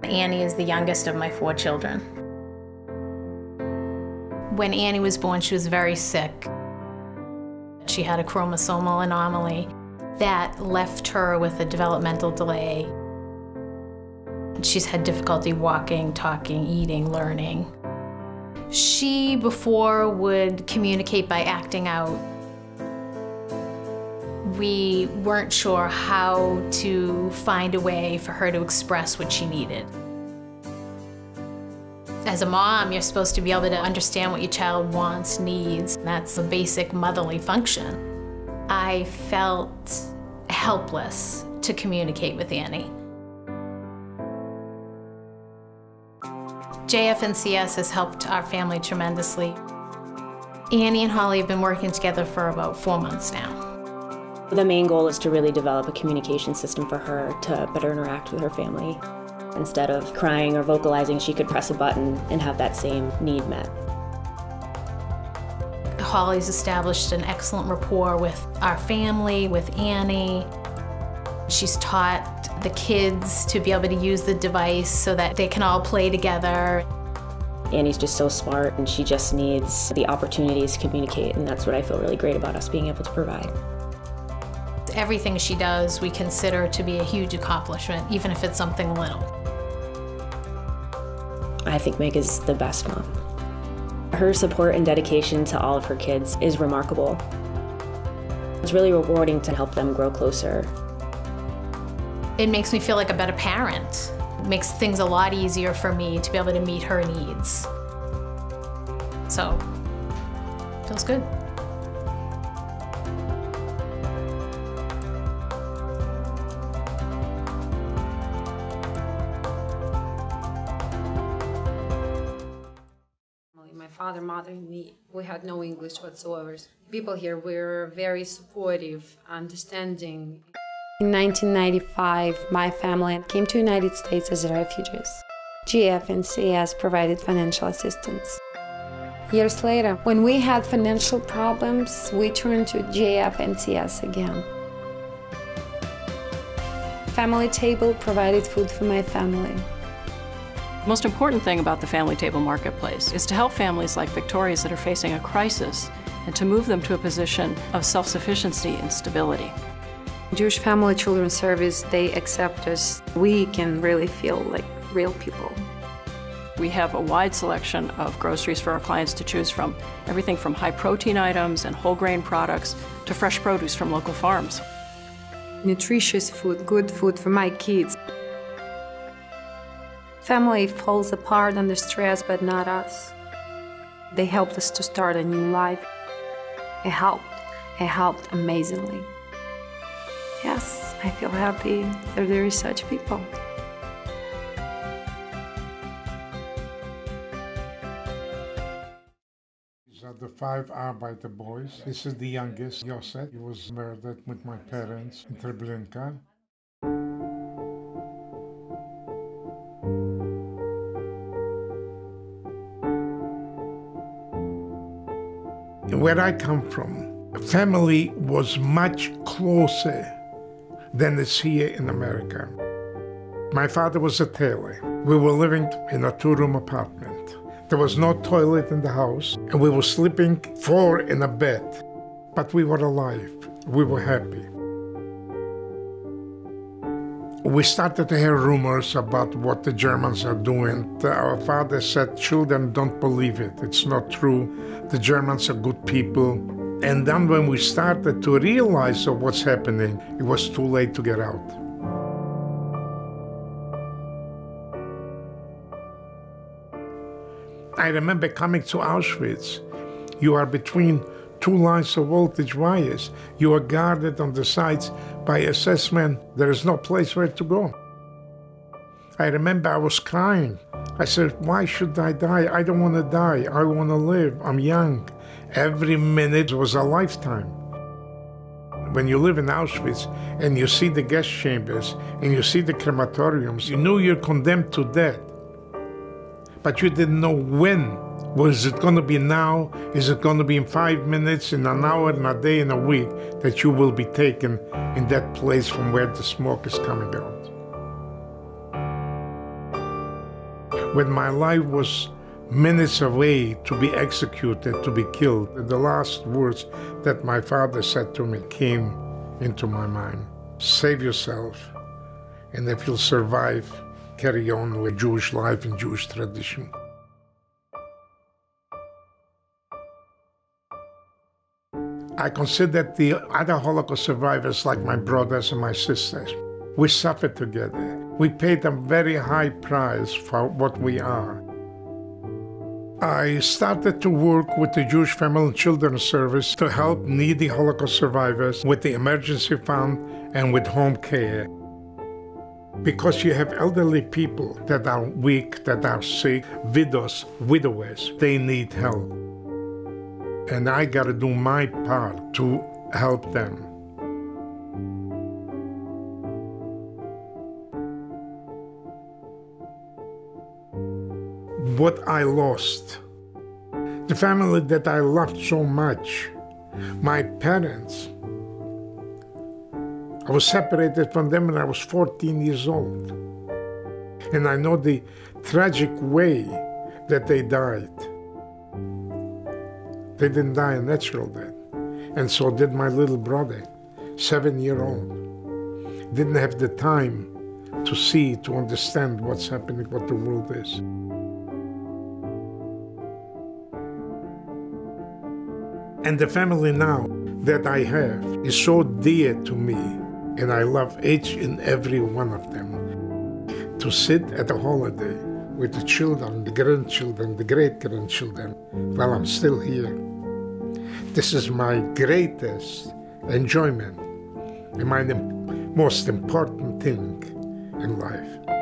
Annie is the youngest of my 4 children. When Annie was born, she was very sick. She had a chromosomal anomaly that left her with a developmental delay. She's had difficulty walking, talking, eating, learning. She, before, would communicate by acting out. We weren't sure how to find a way for her to express what she needed. As a mom, you're supposed to be able to understand what your child wants, needs. That's a basic motherly function. I felt helpless to communicate with Annie. JF&CS has helped our family tremendously. Annie and Holly have been working together for about 4 months now. The main goal is to really develop a communication system for her to better interact with her family. Instead of crying or vocalizing, she could press a button and have that same need met. Holly's established an excellent rapport with our family, with Annie. She's taught the kids to be able to use the device so that they can all play together. Annie's just so smart, and she just needs the opportunities to communicate, and that's what I feel really great about us being able to provide. Everything she does we consider to be a huge accomplishment, even if it's something little. I think Meg is the best mom. Her support and dedication to all of her kids is remarkable. It's really rewarding to help them grow closer. It makes me feel like a better parent. It makes things a lot easier for me to be able to meet her needs. So, feels good. My father, mother, and me, we had no English whatsoever. People here were very supportive, understanding. In 1995, my family came to the United States as refugees. JF&CS provided financial assistance. Years later, when we had financial problems, we turned to JF&CS again. Family Table provided food for my family. The most important thing about the Family Table Marketplace is to help families like Victoria's that are facing a crisis and to move them to a position of self-sufficiency and stability. Jewish Family Children's Service, they accept us. We can really feel like real people. We have a wide selection of groceries for our clients to choose from, everything from high-protein items and whole grain products to fresh produce from local farms. Nutritious food, good food for my kids. Family falls apart under stress, but not us. They helped us to start a new life. It helped amazingly. Yes, I feel happy that there is such people. These are the 5 Arbeiter boys. This is the youngest, Josef. He was murdered with my parents in Treblinka. Where I come from, family was much closer than it's here in America. My father was a tailor. We were living in a 2-room apartment. There was no toilet in the house, and we were sleeping 4 in a bed. But we were alive. We were happy. We started to hear rumors about what the Germans are doing. Our father said, "Children, don't believe it. It's not true. The Germans are good people." And then when we started to realize of what's happening, it was too late to get out. I remember coming to Auschwitz. You are between 2 lines of voltage wires. You are guarded on the sides by SS men. There is no place where to go. I remember I was crying. I said, "Why should I die? I don't want to die. I want to live. I'm young." Every minute was a lifetime. When you live in Auschwitz and you see the gas chambers and you see the crematoriums, you knew you're condemned to death. But you didn't know when. Was it going to be now? Is it going to be in 5 minutes, in an hour, in a day, in a week, that you will be taken in that place from where the smoke is coming out? When my life was minutes away to be executed, to be killed, the last words that my father said to me came into my mind. Save yourself, and if you'll survive, carry on with Jewish life and Jewish tradition. I consider the other Holocaust survivors like my brothers and my sisters. We suffered together. We paid a very high price for what we are. I started to work with the Jewish Family and Children's Service to help needy Holocaust survivors with the emergency fund and with home care. Because you have elderly people that are weak, that are sick, widows, widowers, they need help. And I got to do my part to help them. What I lost, the family that I loved so much, my parents, I was separated from them when I was 14 years old. And I know the tragic way that they died. They didn't die a natural death. And so did my little brother, 7-year-old. Didn't have the time to see, to understand what's happening, what the world is. And the family now that I have is so dear to me, and I love each and every one of them. To sit at a holiday with the children, the grandchildren, the great-grandchildren, while I'm still here. This is my greatest enjoyment and my most important thing in life.